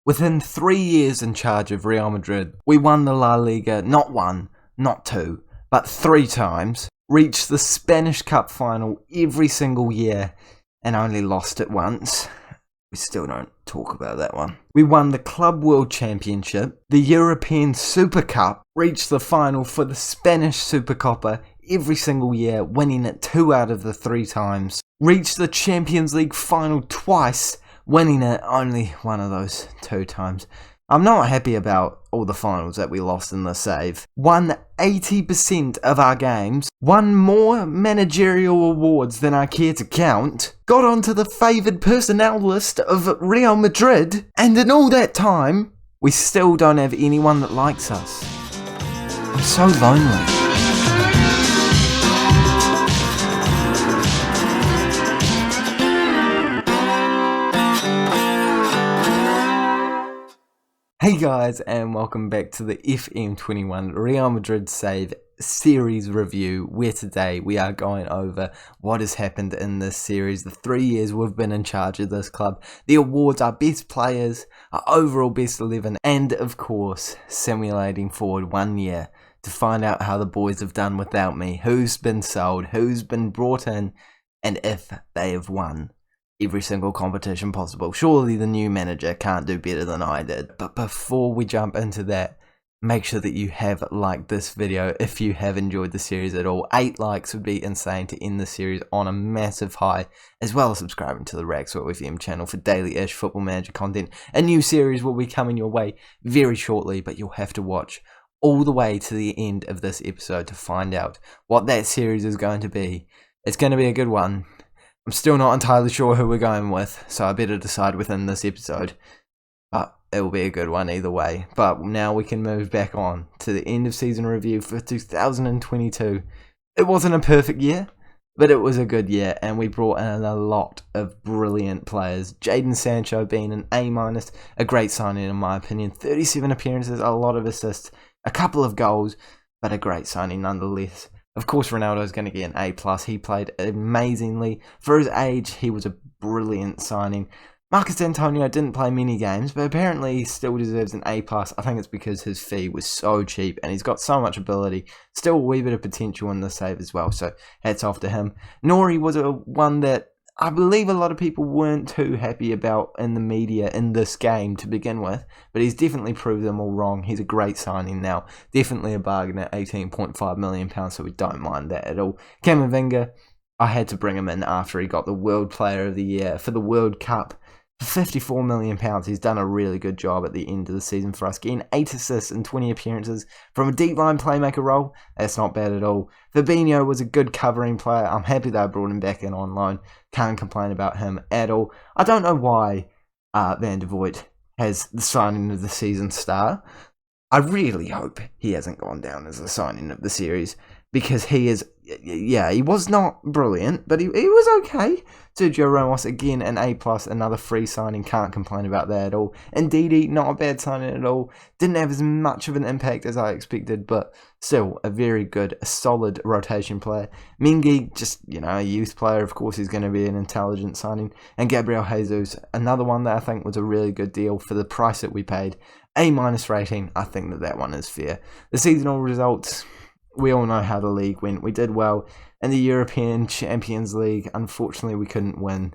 Within 3 years in charge of Real Madrid, we won the La Liga not one, not two, but 3 times, reached the Spanish Cup final every single year, and only lost it once. We still don't talk about that one. We won the Club World Championship, the European Super Cup, reached the final for the Spanish Supercopa every single year, winning it 2 out of the 3 times, reached the Champions League final twice, winning it only one of those 2 times. I'm not happy about all the finals that we lost in the Save. Won 80% of our games, won more managerial awards than I care to count, got onto the favoured personnel list of Real Madrid, and in all that time, we still don't have anyone that likes us. I'm so lonely. Hey guys, and welcome back to the FM21 Real Madrid Save series review, where today we are going over what has happened in this series, the 3 years we've been in charge of this club, the awards, our best players, our overall best 11, and of course, simulating forward 1 year to find out how the boys have done without me, who's been sold, who's been brought in, and if they have won every single competition possible. Surely the new manager can't do better than I did. But before we jump into that, make sure that you have liked this video if you have enjoyed the series at all. 8 likes would be insane to end the series on a massive high, as well as subscribing to the Ragswell FM channel for daily-ish Football Manager content. A new series will be coming your way very shortly, but you'll have to watch all the way to the end of this episode to find out what that series is going to be. It's going to be a good one. I'm still not entirely sure who we're going with, so I better decide within this episode. But it will be a good one either way. But now we can move back on to the end of season review for 2022. It wasn't a perfect year, but it was a good year, and we brought in a lot of brilliant players. Jadon Sancho being an A-, a great signing in my opinion. 37 appearances, a lot of assists, a couple of goals, but a great signing nonetheless. Of course, Ronaldo's going to get an A+. He played amazingly. For his age, he was a brilliant signing. Marcus Antonio didn't play many games, but apparently he still deserves an A+. I think it's because his fee was so cheap, and he's got so much ability. Still a wee bit of potential in the Save as well, so hats off to him. Nori was one that I believe a lot of people weren't too happy about in the media in this game to begin with, but he's definitely proved them all wrong. He's a great signing now. Definitely a bargain at £18.5 million, so we don't mind that at all. Camavinga, I had to bring him in after he got the World Player of the Year for the World Cup. For £54 million, he's done a really good job at the end of the season for us, getting 8 assists and 20 appearances from a deep line playmaker role. That's not bad at all. Fabinho was a good covering player. I'm happy they brought him back in on loan. Can't complain about him at all. I don't know why Van der Voort has the signing of the season star. I really hope he hasn't gone down as the signing of the series, because he is, yeah, he was not brilliant, but he was okay. Sergio Ramos, again, an A+, another free signing, can't complain about that at all. Ndidi, not a bad signing at all. Didn't have as much of an impact as I expected, but still a very good, solid rotation player. Mengi, just, a youth player, of course he's going to be an intelligent signing. And Gabriel Jesus, another one that I think was a really good deal for the price that we paid. A- rating, I think that one is fair. The seasonal results, we all know how the league went. We did well in the European Champions League. Unfortunately, we couldn't win.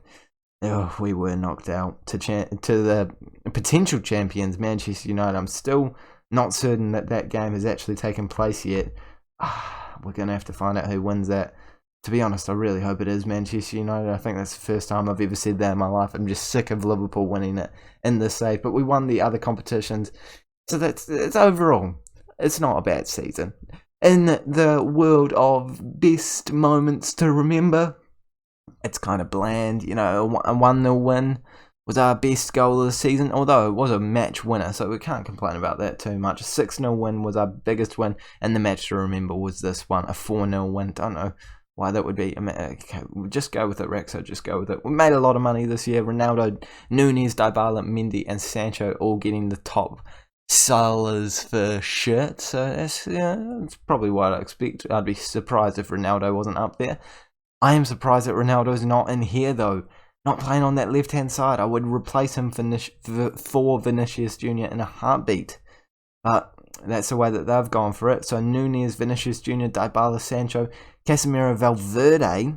We were knocked out to the potential champions, Manchester United. I'm still not certain that game has actually taken place yet. We're going to have to find out who wins that. To be honest, I really hope it is Manchester United. I think that's the first time I've ever said that in my life. I'm just sick of Liverpool winning it in this Save. But we won the other competitions. So it's overall, it's not a bad season. In the world of best moments to remember, it's kind of bland. A 1-0 win was our best goal of the season, although it was a match winner, so we can't complain about that too much. A 6-0 win was our biggest win, and the match to remember was this one, a 4-0 win. Don't know why that would be. Okay, just go with it, Rex, just go with it. We made a lot of money this year. Ronaldo, Núñez, Dybala, Mendy, and Sancho all getting the top sellers for shirts, so that's probably what I expect. I'd be surprised if Ronaldo wasn't up there. I am surprised that Ronaldo's not in here though. not playing on that left-hand side. I would replace him for Vinicius Jr. in a heartbeat. But that's the way that they've gone for it. So Nunez, Vinicius Jr., Dybala, Sancho, Casemiro, Valverde,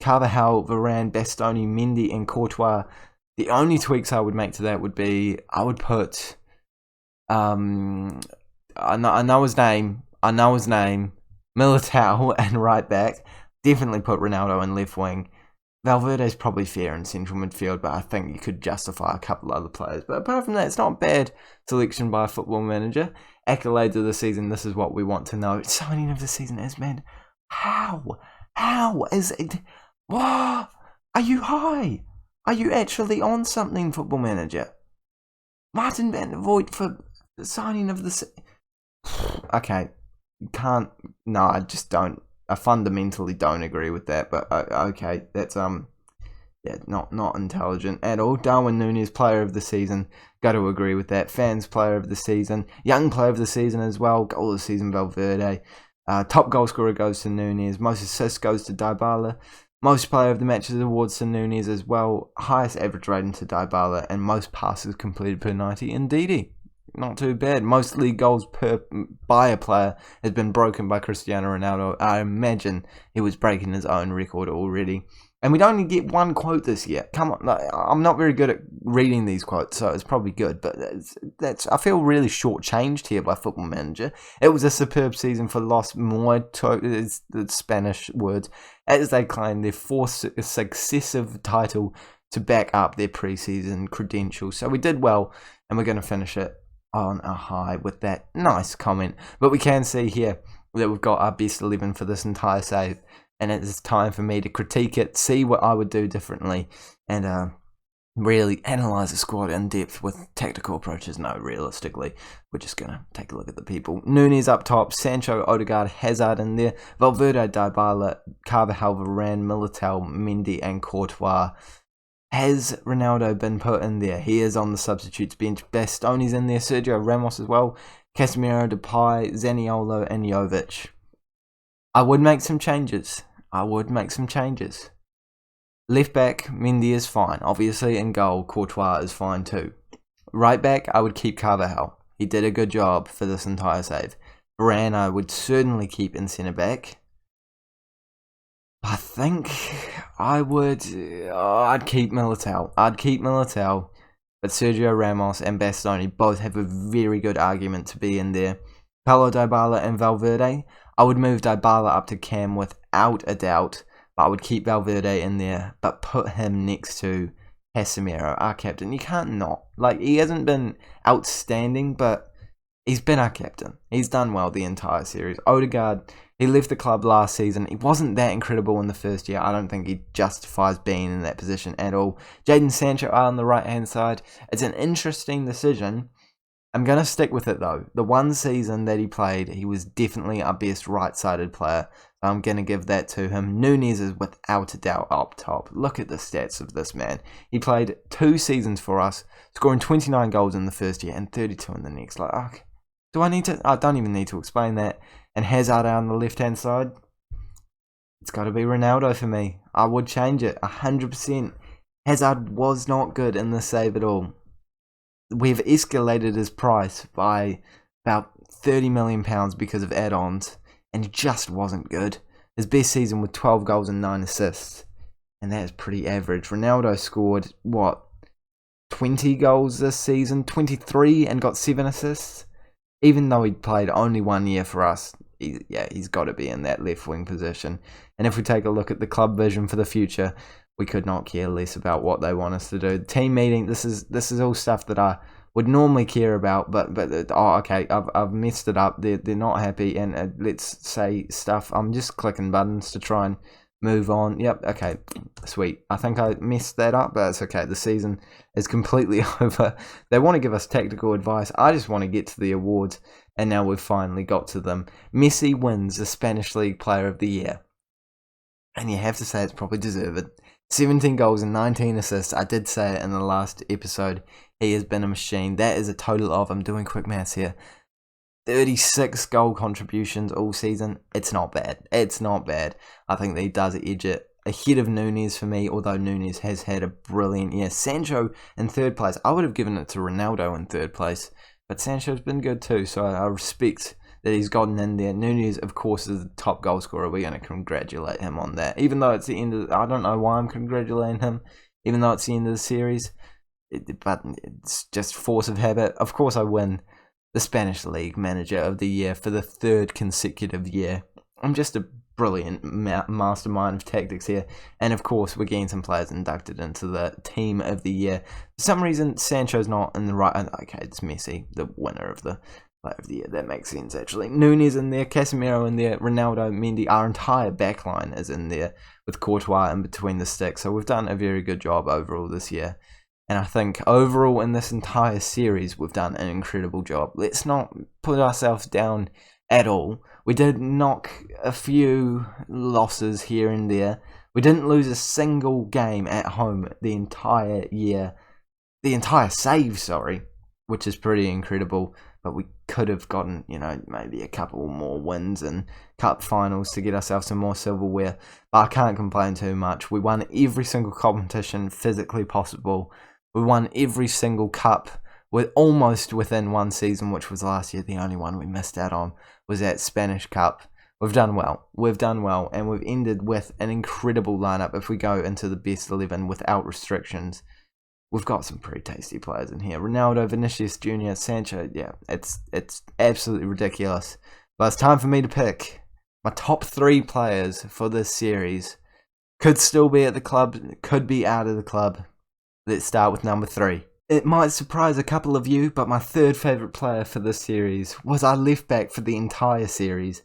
Carvajal, Varane, Bastoni, Mendy, and Courtois. The only tweaks I would make to that would be I would put I know his name, Militao and right back. Definitely put Ronaldo in left wing. Valverde's probably fair in central midfield, but I think you could justify a couple other players. But apart from that, it's not a bad selection by a football manager. Accolades of the season, this is what we want to know. Signing of the season is, man, how is it? What? Are you high? Are you actually on something, football manager? Martin van der Voort for the signing of the Okay, can't. No, I just don't. I fundamentally don't agree with that. But okay, that's yeah, not intelligent at all. Darwin Núñez, player of the season. Got to agree with that. Fans, player of the season. Young player of the season as well. Goal of the season, Valverde. Top goal scorer goes to Núñez. Most assists goes to Dybala. Most player of the matches awards to Núñez as well. Highest average rating to Dybala. And most passes completed per 90 in Didi. Not too bad. Most league goals by a player has been broken by Cristiano Ronaldo. I imagine he was breaking his own record already. And we don't only get one quote this year. Come on, I'm not very good at reading these quotes, so it's probably good. But that's I feel really shortchanged here by Football Manager. It was a superb season for Los Muertos, the Spanish words, as they claim their fourth successive title to back up their preseason credentials. So we did well, and we're going to finish it on a high with that nice comment. But we can see here that we've got our best 11 for this entire save, and it is time for me to critique it, see what I would do differently, and really analyse the squad in depth with tactical approaches. No, realistically, we're just going to take a look at the people. Núñez up top, Sancho, Odegaard, Hazard in there, Valverde, Dybala, Carvajal, Varane, Militao, Mendy and Courtois. Has Ronaldo been put in there? He is on the substitutes bench. Bastoni's in there. Sergio Ramos as well. Casemiro, Depay, Zaniolo, and Jovic. I would make some changes. Left back, Mendy is fine. Obviously, in goal, Courtois is fine too. Right back, I would keep Carvajal. He did a good job for this entire save. Varane, I would certainly keep in centre back. I think I would. I'd keep Militao. But Sergio Ramos and Bastoni both have a very good argument to be in there. Paulo Dybala and Valverde. I would move Dybala up to cam without a doubt, but I would keep Valverde in there, but put him next to Casemiro, our captain. You can't not. Like, he hasn't been outstanding, but he's been our captain. He's done well the entire series. Odegaard, he left the club last season. He wasn't that incredible in the first year. I don't think he justifies being in that position at all. Jadon Sancho on the right-hand side. It's an interesting decision. I'm going to stick with it though. The one season that he played, he was definitely our best right-sided player. So I'm going to give that to him. Núñez is without a doubt up top. Look at the stats of this man. He played 2 seasons for us, scoring 29 goals in the first year and 32 in the next. Like, okay. Do I need to? I don't even need to explain that. And Hazard on the left-hand side. It's got to be Ronaldo for me. I would change it 100%. Hazard was not good in this save at all. We've escalated his price by about £30 million because of add-ons, and he just wasn't good. His best season with 12 goals and 9 assists, and that is pretty average. Ronaldo scored, 20 goals this season, 23, and got 7 assists? Even though he played only 1 year for us, he's got to be in that left wing position. And if we take a look at the club vision for the future, we could not care less about what they want us to do. Team meeting, this is all stuff that I would normally care about, but okay, I've messed it up. They're not happy, and let's say stuff. I'm just clicking buttons to try and move on. Yep, okay, sweet. I think I messed that up, but it's okay. The season is completely over. They want to give us tactical advice. I just want to get to the awards, and now we've finally got to them. Messi wins the Spanish League Player of the Year, and you have to say it's probably deserved. 17 goals and 19 assists. I did say it in the last episode. He has been a machine. That is a total of, I'm doing quick maths here, 36 goal contributions all season. It's not bad. I think that he does edge it ahead of Núñez for me, although Núñez has had a brilliant year. Sancho in third place. I would have given it to Ronaldo in third place, but Sancho's been good too, so I respect that he's gotten in there. Núñez, of course, is the top goal scorer. We're going to congratulate him on that. Even though it's the end of... I don't know why I'm congratulating him, even though it's the end of the series. But it's just force of habit. Of course, I win the Spanish League Manager of the Year for the third consecutive year. I'm just a brilliant mastermind of tactics here. And of course, we're getting some players inducted into the Team of the Year. For some reason, Sancho's not in the right... Okay, it's Messi, the winner of the Player of the Year. That makes sense, actually. Núñez in there, Casemiro in there, Ronaldo, Mendy. Our entire backline is in there with Courtois in between the sticks. So we've done a very good job overall this year. And I think overall in this entire series, we've done an incredible job. Let's not put ourselves down at all. We did knock a few losses here and there. We didn't lose a single game at home the entire year. The entire save, sorry, which is pretty incredible. But we could have gotten, maybe a couple more wins and cup finals to get ourselves some more silverware. But I can't complain too much. We won every single competition physically possible. We won every single cup with almost within one season, which was last year. The only one we missed out on was that Spanish Cup. We've done well. We've done well, and we've ended with an incredible lineup. If we go into the best 11 without restrictions, we've got some pretty tasty players in here. Ronaldo, Vinicius Jr., Sancho. Yeah, it's absolutely ridiculous. But it's time for me to pick my top 3 players for this series. Could still be at the club, could be out of the club. Let's start with number 3. It might surprise a couple of you, but my third favourite player for this series was our left back for the entire series,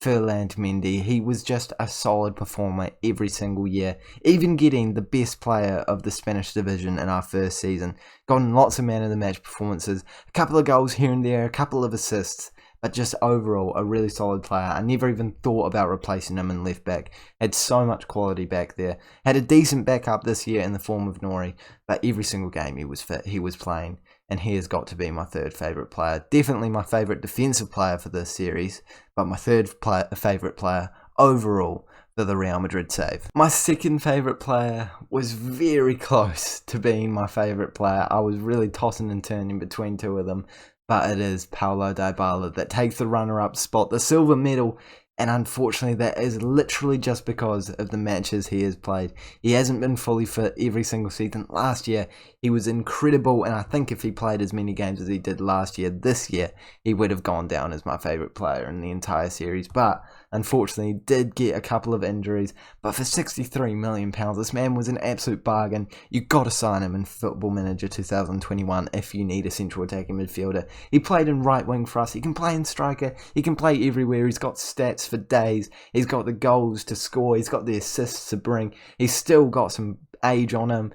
Ferland Mendy. He was just a solid performer every single year, even getting the best player of the Spanish division in our first season. Gotten lots of man of the match performances, a couple of goals here and there, a couple of assists, but just overall a really solid player. I never even thought about replacing him in left back. Had so much quality back there. Had a decent backup this year in the form of Nori, but every single game he was fit, he was playing, and he has got to be my third favourite player. Definitely my favourite defensive player for this series, but my third favourite player overall for the Real Madrid save. My second favourite player was very close to being my favourite player. I was really tossing and turning between two of them. But it is Paulo Dybala that takes the runner-up spot, the silver medal, and unfortunately that is literally just because of the matches he has played. He hasn't been fully fit every single season. Last year he was incredible, and I think if he played as many games as he did last year, this year he would have gone down as my favourite player in the entire series. But unfortunately he did get a couple of injuries, but for £63 million, this man was an absolute bargain. You've got to sign him in Football Manager 2021 if you need a central attacking midfielder. He played in right wing for us, he can play in striker, he can play everywhere, he's got stats for days, he's got the goals to score, he's got the assists to bring, he's still got some age on him,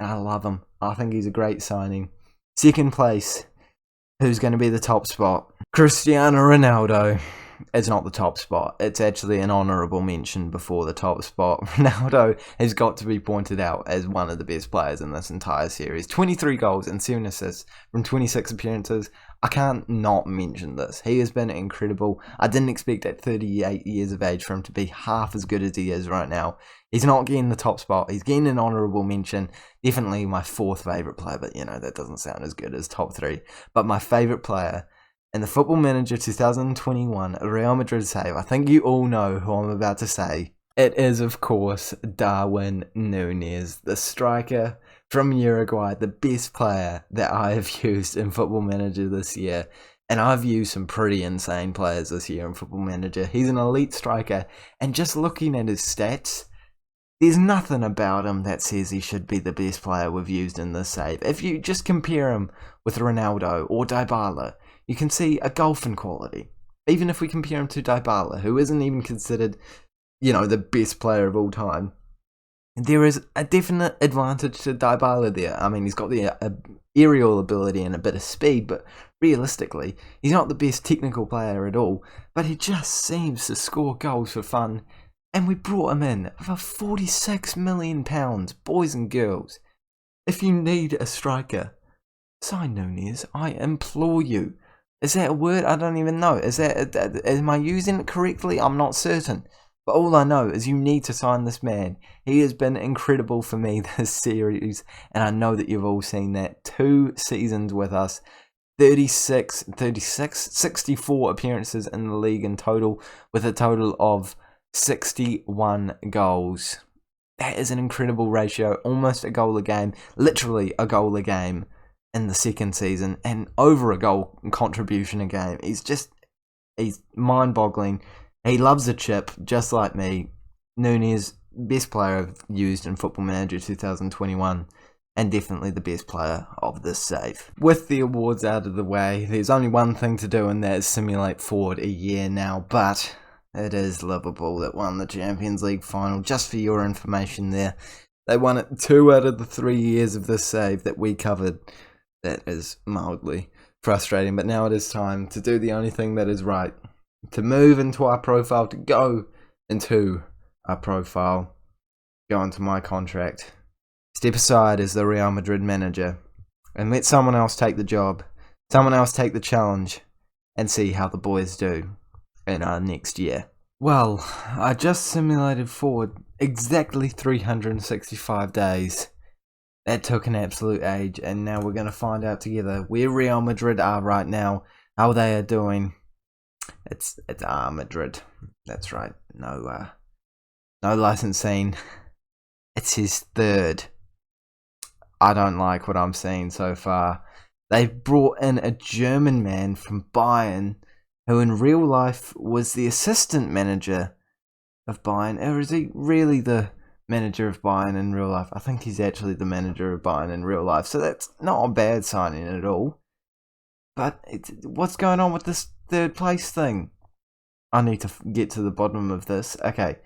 and I love him. I think he's a great signing. Second place, who's going to be the top spot? Cristiano Ronaldo. It's not the top spot. It's actually an honourable mention before the top spot. Ronaldo has got to be pointed out as one of the best players in this entire series. 23 goals and 7 assists from 26 appearances. I can't not mention this. He has been incredible. I didn't expect at 38 years of age for him to be half as good as he is right now. He's not getting the top spot. He's getting an honourable mention. Definitely my fourth favourite player, but that doesn't sound as good as top 3. But my favourite player in the Football Manager 2021 Real Madrid save, I think you all know who I'm about to say. It is, of course, Darwin Núñez, the striker from Uruguay, the best player that I have used in Football Manager this year. And I've used some pretty insane players this year in Football Manager. He's an elite striker, and just looking at his stats, there's nothing about him that says he should be the best player we've used in this save. If you just compare him with Ronaldo or Dybala, you can see a gulf in quality. Even if we compare him to Dybala, who isn't even considered, the best player of all time, there is a definite advantage to Dybala there. I mean, he's got the aerial ability and a bit of speed, but realistically, he's not the best technical player at all. But he just seems to score goals for fun. And we brought him in for £46 million, boys and girls. If you need a striker, sign Núñez, I implore you. Is that a word? I don't even know. Am I using it correctly? I'm not certain. But all I know is you need to sign this man. He has been incredible for me this series, and I know that you've all seen that. 2 seasons with us, 64 appearances in the league in total, with a total of 61 goals. That is an incredible ratio, almost a goal a game, literally a goal a game in the second season, and over a goal contribution a game. He's mind-boggling. He loves a chip, just like me. Núñez, best player I've used in Football Manager 2021, and definitely the best player of this save. With the awards out of the way, there's only one thing to do, and that is simulate forward a year now, but it is Liverpool that won the Champions League final, just for your information there. They won it 2 out of the 3 years of this save that we covered. That is mildly frustrating, but now it is time to do the only thing that is right. To move into our profile, to go into our profile, go into my contract, step aside as the Real Madrid manager, and let someone else take the job, someone else take the challenge, and see how the boys do in our next year. Well, I just simulated forward exactly 365 days. That took an absolute age, and now we're going to find out together where Real Madrid are right now, how they are doing. It's Madrid. That's right. No licensing. It's his third. I don't like what I'm seeing so far. They've brought in a German man from Bayern, who in real life was the assistant manager of Bayern. Or is he really the manager of Bayern in real life? I think he's actually the manager of Bayern in real life. So that's not a bad signing at all. But what's going on with this third place thing? I need to get to the bottom of this. Okay,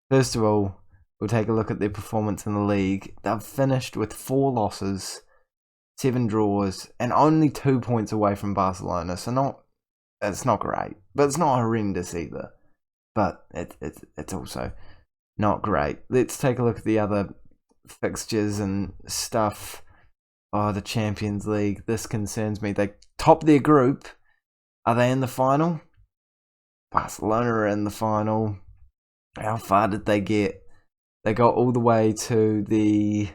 first of all, we'll take a look at their performance in the league. They've finished with 4 losses, 7 draws, and only 2 points away from Barcelona. So it's not great, but it's not horrendous either. But it's also not great. Let's take a look at the other fixtures and stuff. Oh, the Champions League. This concerns me. They top their group. Are they in the final? Barcelona are in the final. How far did they get? They got all the way to the...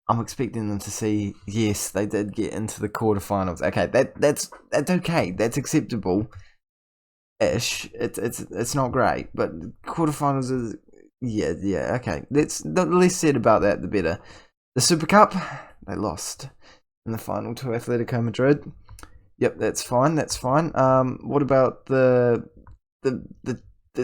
I'm expecting them to see... Yes, they did get into the quarterfinals. Okay, that's okay. That's acceptable. Ish. It's not great, but quarterfinals is... Yeah, okay. The less said about that, the better. The Super Cup, they lost in the final to Atletico Madrid. Yep, that's fine. What about the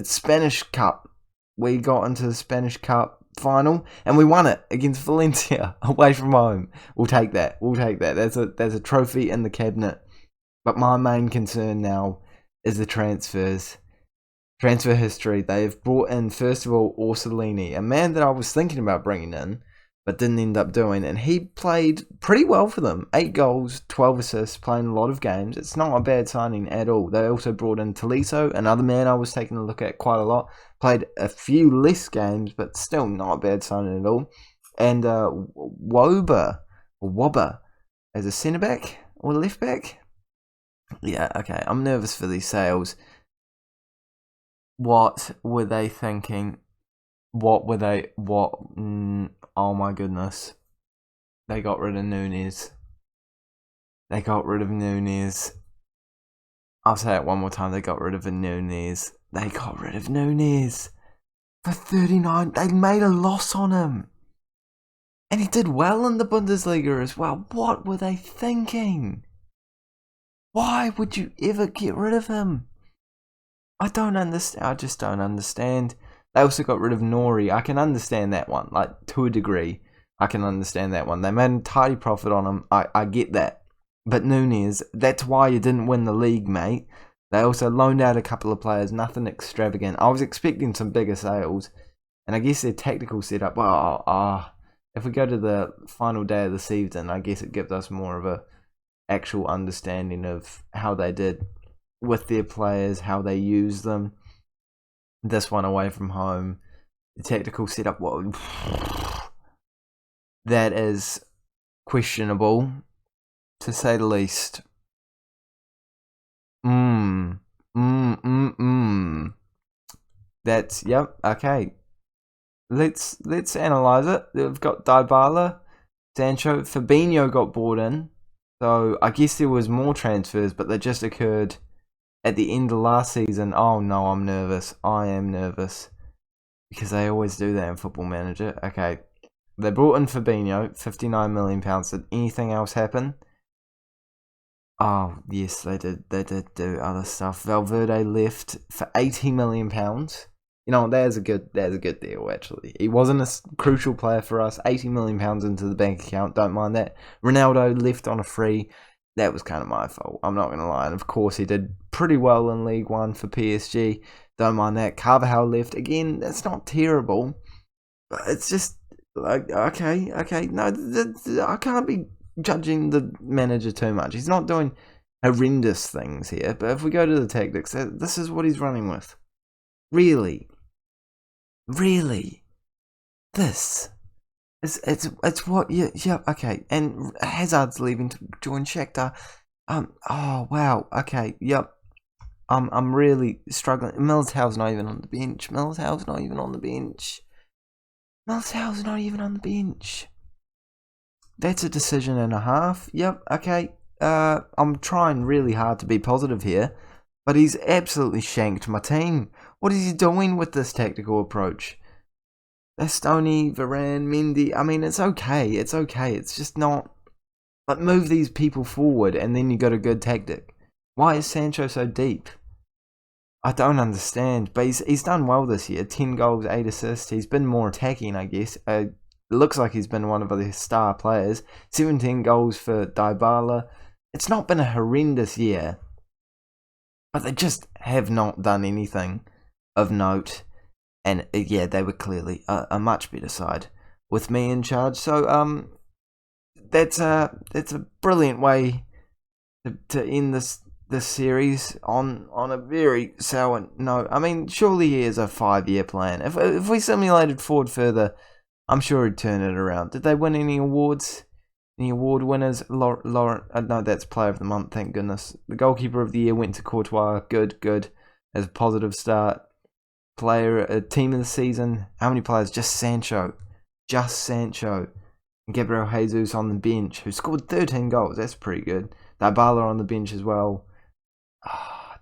Spanish Cup? We got into the Spanish Cup final and we won it against Valencia away from home. We'll take that. There's a trophy in the cabinet. But my main concern now is the transfers. Transfer history. They've brought in, first of all, Orsolini, a man that I was thinking about bringing in, but didn't end up doing, and he played pretty well for them. 8 goals, 12 assists, playing a lot of games. It's not a bad signing at all. They also brought in Tolisso, another man I was taking a look at quite a lot. Played a few less games, but still not a bad signing at all. And Wobber as a centre-back or left-back. Yeah, okay, I'm nervous for these sales. What were they thinking? Oh my goodness. They got rid of Núñez. I'll say it one more time. They got rid of Núñez. For 39. They made a loss on him. And he did well in the Bundesliga as well. What were they thinking? Why would you ever get rid of him? I just don't understand. They also got rid of Nori. I can understand that one, like, to a degree. I can understand that one. They made a tidy profit on him. I get that. But Núñez, that's why you didn't win the league, mate. They also loaned out a couple of players, nothing extravagant. I was expecting some bigger sales. And I guess their tactical setup, if we go to the final day of the season, I guess it gives us more of a actual understanding of how they did with their players, how they use them. This one away from home, the tactical setup, that is questionable, to say the least. Yep. Okay. Let's analyze it. They've got Dybala, Sancho, Fabinho got bought in. So I guess there was more transfers, but they just occurred at the end of last season. Oh no, I'm nervous. I am nervous because they always do that in Football Manager. Okay, they brought in Fabinho, £59 million. Did anything else happen? Oh yes, they did. They did do other stuff. Valverde left for £80 million. You know, that's a good deal, actually. He wasn't a crucial player for us. £80 million into the bank account, don't mind that. Ronaldo left on a free. That was kind of my fault, I'm not going to lie. And of course, he did pretty well in League One for PSG. Don't mind that. Carvajal left. Again, that's not terrible. But it's just, like, okay. No, I can't be judging the manager too much. He's not doing horrendous things here. But if we go to the tactics, this is what he's running with. Really, this is it's what okay. And Hazard's leaving to join Shakhtar. Oh wow, okay, yep. I'm really struggling. Militao's not even on the bench. Militao's not even on the bench. That's a decision and a half. Yep, okay. I'm trying really hard to be positive here, but he's absolutely shanked my team. What is he doing with this tactical approach? Bastoni, Varane, Mendy. I mean, it's okay. It's just not. But move these people forward, and then you got a good tactic. Why is Sancho so deep? I don't understand. But he's done well this year. 10 goals, 8 assists. He's been more attacking, I guess. It looks like he's been one of the star players. 17 goals for Dybala. It's not been a horrendous year, but they just have not done anything of note. And yeah, they were clearly a much better side with me in charge. So that's a brilliant way to end this series on a very sour note. I mean, surely he has a 5-year plan. If we simulated forward further, I'm sure he'd turn it around. Did they win any awards? Any award winners? Laurent, no, that's Player of the Month. Thank goodness. The Goalkeeper of the Year went to Courtois. Good. As a positive start. Team of the season. How many players? Just Sancho. And Gabriel Jesus on the bench, who scored 13 goals. That's pretty good. Dybala on the bench as well.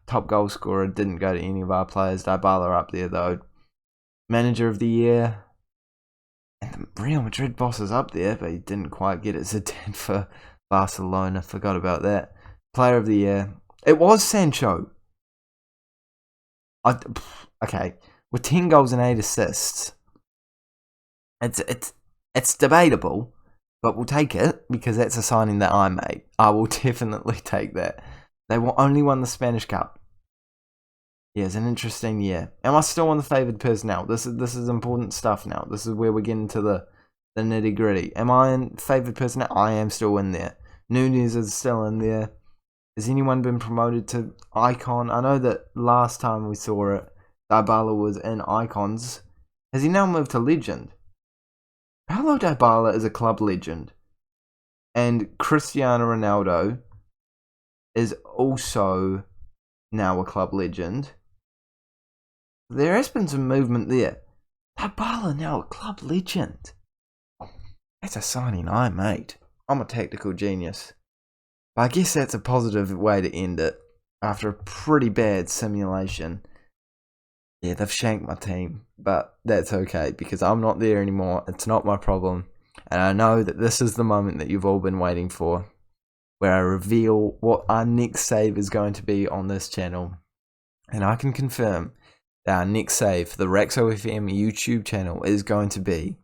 Top goal scorer. Didn't go to any of our players. Dybala up there though. Manager of the Year. And the Real Madrid boss is up there, but he didn't quite get it. Zidane for Barcelona. Forgot about that. Player of the Year. It was Sancho. Okay, with 10 goals and 8 assists, it's debatable, but we'll take it because that's a signing that I made. I will definitely take that. They only won the Spanish Cup. Yeah, it's an interesting year. Am I still on the favoured personnel? This is important stuff now. This is where we're getting to the nitty gritty. Am I in favoured personnel? I am still in there. Nunez is still in there. Has anyone been promoted to icon? I know that last time we saw it, Dybala was in icons. Has he now moved to legend? Paulo Dybala is a club legend. And Cristiano Ronaldo is also now a club legend. There has been some movement there. Dybala now a club legend. That's a signing I made. I'm a tactical genius. But I guess that's a positive way to end it. After a pretty bad simulation. Yeah, they've shanked my team. But that's okay, because I'm not there anymore. It's not my problem. And I know that this is the moment that you've all been waiting for, where I reveal what our next save is going to be on this channel. And I can confirm that our next save for the Raxo FM YouTube channel is going to be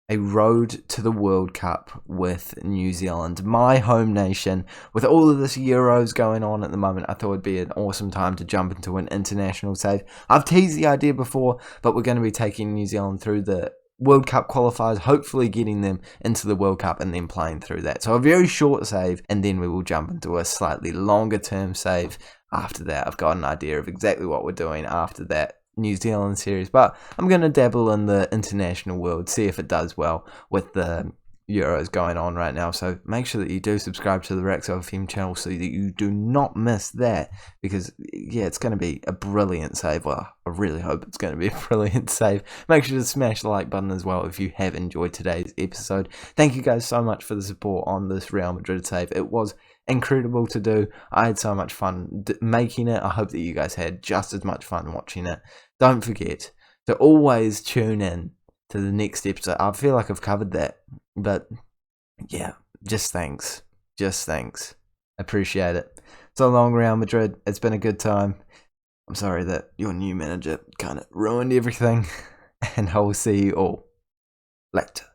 a road to the World Cup with New Zealand, my home nation. With all of this Euros going on at the moment, I thought it'd be an awesome time to jump into an international save. I've teased the idea before, but we're going to be taking New Zealand through the World Cup qualifiers, hopefully getting them into the World Cup and then playing through that. So a very short save, and then we will jump into a slightly longer term save after that. I've got an idea of exactly what we're doing after that New Zealand series, but I'm going to dabble in the international world, see if it does well with the Euros going on right now, so make sure that you do subscribe to the Rex FM channel so that you do not miss that, because yeah, it's going to be a brilliant save. Well, I really hope it's going to be a brilliant save. Make sure to smash the like button as well if you have enjoyed today's episode. Thank you guys so much for the support on this Real Madrid save. It was incredible to do. I had so much fun making it. I hope that you guys had just as much fun watching it. Don't forget to always tune in to the next episode. I feel like I've covered that, but yeah, just thanks. Appreciate it. So long, Real Madrid. It's been a good time. I'm sorry that your new manager kind of ruined everything, and I will see you all later.